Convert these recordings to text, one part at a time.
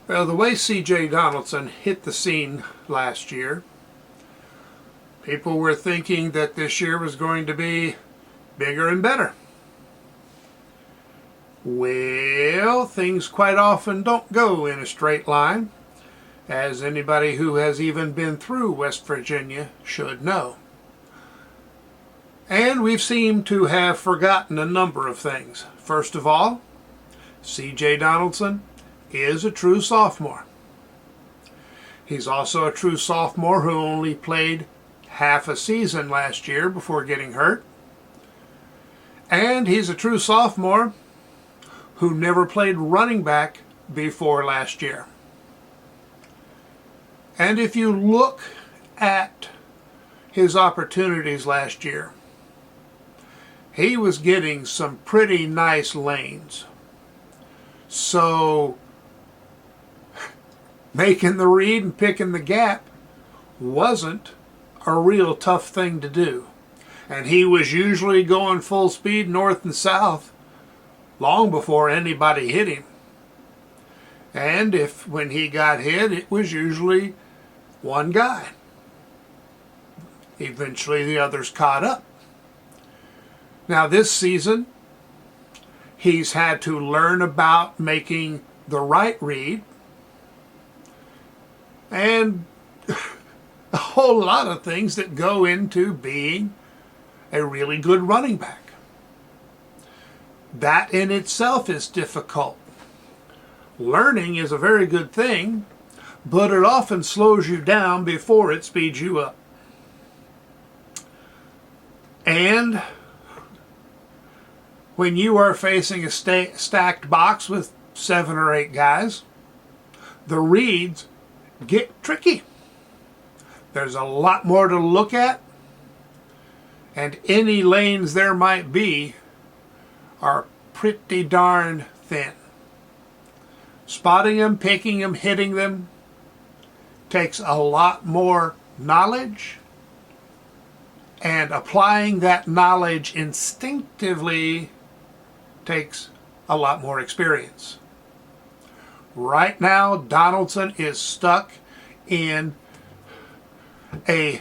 Well, the way C.J. Donaldson hit the scene last year, people were thinking that this year was going to be bigger and better. Well, things quite often don't go in a straight line, as anybody who has even been through West Virginia should know. And we've seemed to have forgotten a number of things. First of all, C.J. Donaldson is a true sophomore. He's also a true sophomore who only played half a season last year before getting hurt. And he's a true sophomore who never played running back before last year. And if you look at his opportunities last year, he was getting some pretty nice lanes. So making the read and picking the gap wasn't a real tough thing to do. And he was usually going full speed north and south long before anybody hit him. And when he got hit, it was usually one guy. Eventually the others caught up. Now this season, he's had to learn about making the right read and a whole lot of things that go into being a really good running back. That in itself is difficult. Learning is a very good thing, but it often slows you down before it speeds you up. And when you are facing a stacked box with 7 or 8 guys, the reads get tricky. There's a lot more to look at, and any lanes there might be are pretty darn thin. Spotting them, picking them, hitting them takes a lot more knowledge, and applying that knowledge instinctively takes a lot more experience. Right now, Donaldson is stuck in a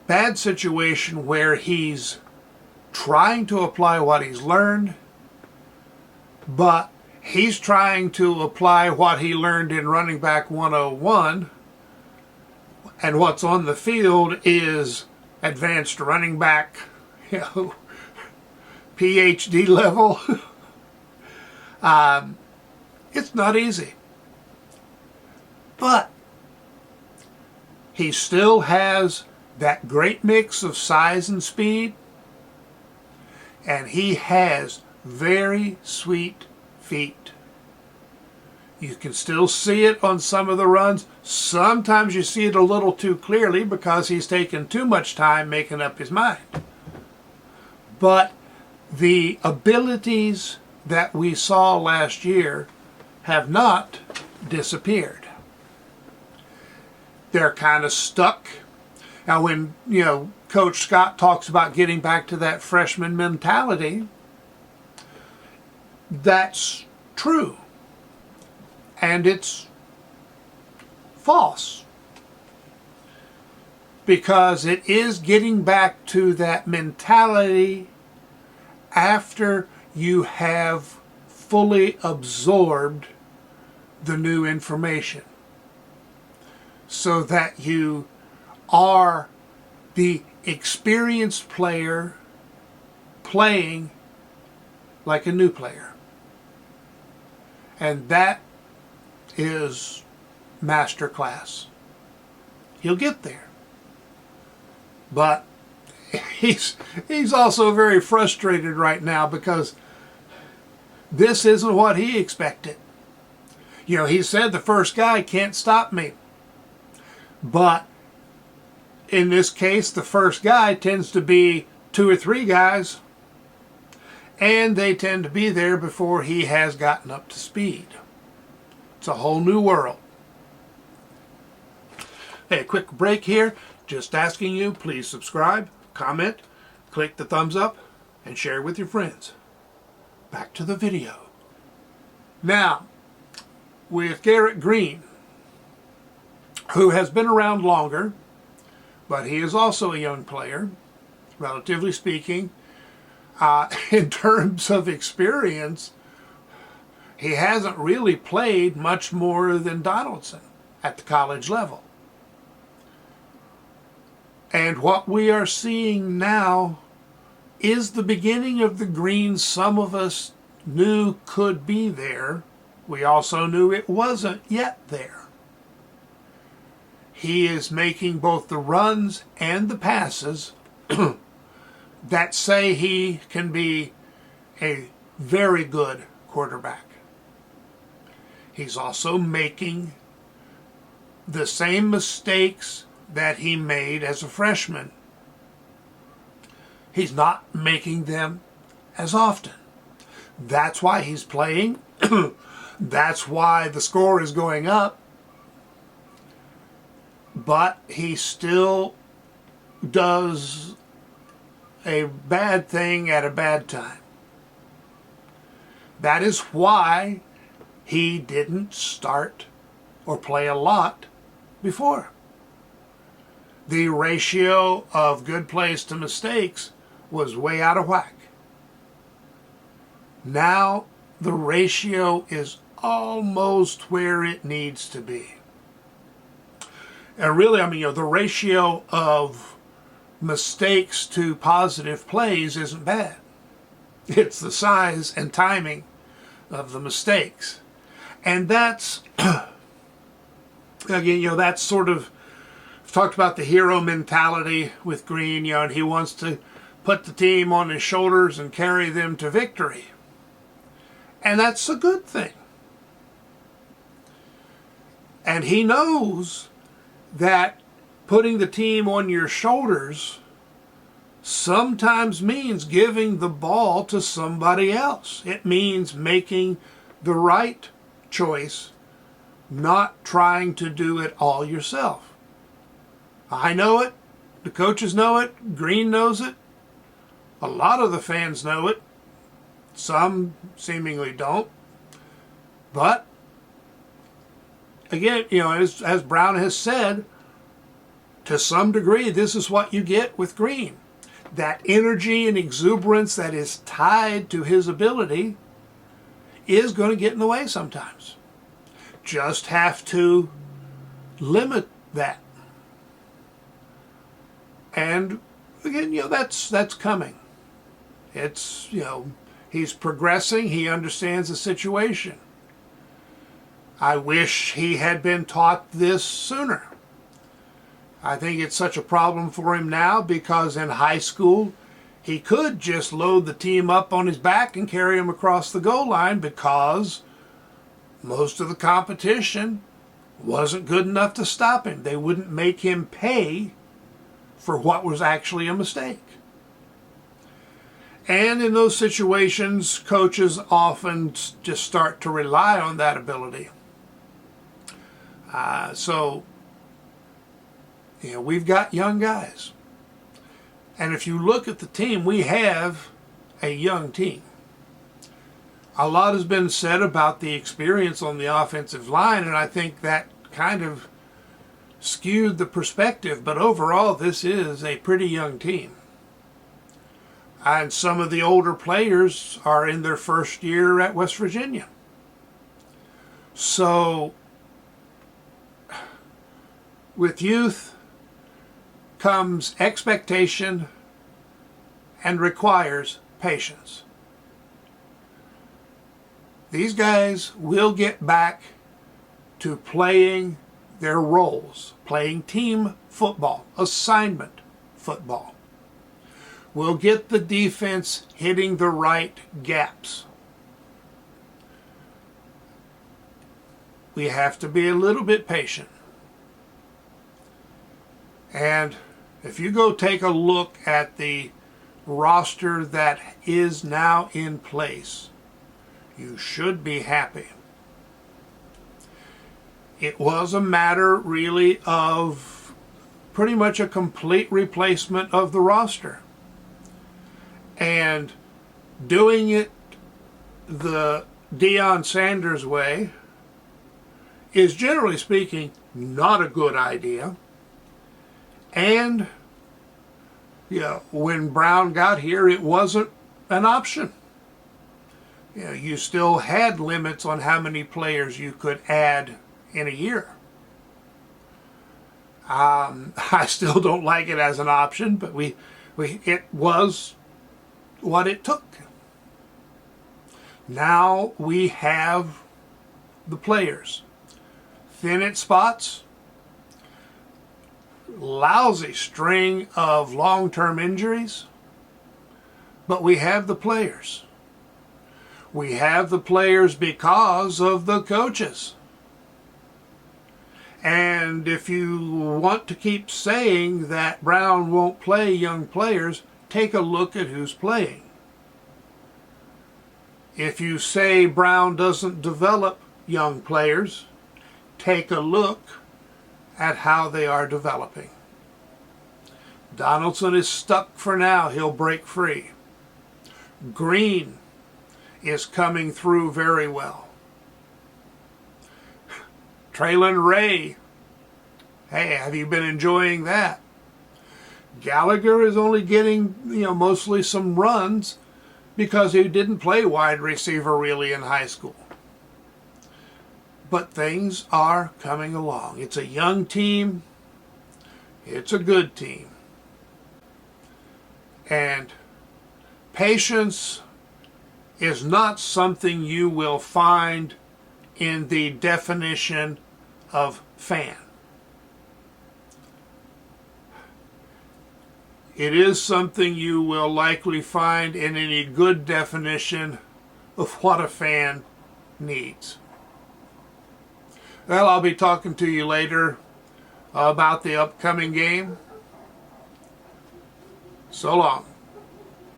bad situation where he's trying to apply what he's learned, but he's trying to apply what he learned in Running Back 101, and what's on the field is advanced running back, PhD level. It's not easy. But he still has that great mix of size and speed, and he has very sweet feet. You can still see it on some of the runs. Sometimes you see it a little too clearly because he's taken too much time making up his mind. But the abilities that we saw last year have not disappeared. They're kind of stuck. Now when, Coach Scott talks about getting back to that freshman mentality, that's true. And it's false. Because it is getting back to that mentality after you have fully absorbed the new information, so that you are the experienced player playing like a new player. And that is masterclass. He'll get there. But he's also very frustrated right now because this isn't what he expected. He said the first guy can't stop me. But in this case, the first guy tends to be 2 or 3 guys, and they tend to be there before he has gotten up to speed. It's a whole new world. Hey, a quick break here. Just asking you, please subscribe, comment, click the thumbs up, and share with your friends. Back to the video. Now, with Garrett Greene, who has been around longer, but he is also a young player, relatively speaking. In terms of experience, he hasn't really played much more than Donaldson at the college level. And what we are seeing now is the beginning of the Greene some of us knew could be there. We also knew it wasn't yet there. He is making both the runs and the passes that say he can be a very good quarterback. He's also making the same mistakes that he made as a freshman. He's not making them as often. That's why he's playing. That's why the score is going up. But he still does a bad thing at a bad time. That is why he didn't start or play a lot before. The ratio of good plays to mistakes was way out of whack. Now the ratio is almost where it needs to be. And really, the ratio of mistakes to positive plays isn't bad. It's the size and timing of the mistakes. And that's, again, that's sort of, I've talked about the hero mentality with Greene, and he wants to put the team on his shoulders and carry them to victory. And that's a good thing. And he knows that putting the team on your shoulders sometimes means giving the ball to somebody else. It means making the right choice, not trying to do it all yourself. I know it. The coaches know it. Greene knows it. A lot of the fans know it. Some seemingly don't. But, again, as Brown has said, to some degree, this is what you get with Greene. That energy and exuberance that is tied to his ability is going to get in the way sometimes. Just have to limit that. And again, that's coming. It's, he's progressing. He understands the situation. I wish he had been taught this sooner. I think it's such a problem for him now because in high school, he could just load the team up on his back and carry them across the goal line because most of the competition wasn't good enough to stop him. They wouldn't make him pay for what was actually a mistake. And in those situations, coaches often just start to rely on that ability. We've got young guys. And if you look at the team, we have a young team. A lot has been said about the experience on the offensive line, and I think that kind of skewed the perspective. But overall, this is a pretty young team. And some of the older players are in their first year at West Virginia. So, with youth comes expectation and requires patience. These guys will get back to playing their roles, playing team football, assignment football. We'll get the defense hitting the right gaps. We have to be a little bit patient. And if you go take a look at the roster that is now in place, you should be happy. It was a matter really of pretty much a complete replacement of the roster. And doing it the Deion Sanders way is, generally speaking, not a good idea. And when Brown got here, it wasn't an option. You still had limits on how many players you could add in a year. I still don't like it as an option, but it was what it took. Now we have the players. Thin at spots, lousy string of long-term injuries, but we have the players. We have the players because of the coaches. And if you want to keep saying that Brown won't play young players, take a look at who's playing. If you say Brown doesn't develop young players, take a look at how they are developing. Donaldson is stuck for now. He'll break free. Greene is coming through very well. Traylon Ray, hey, have you been enjoying that? Gallagher is only getting, mostly some runs because he didn't play wide receiver really in high school. But things are coming along. It's a young team. It's a good team. And patience is not something you will find in the definition of fan. It is something you will likely find in any good definition of what a fan needs. Well, I'll be talking to you later about the upcoming game. So long.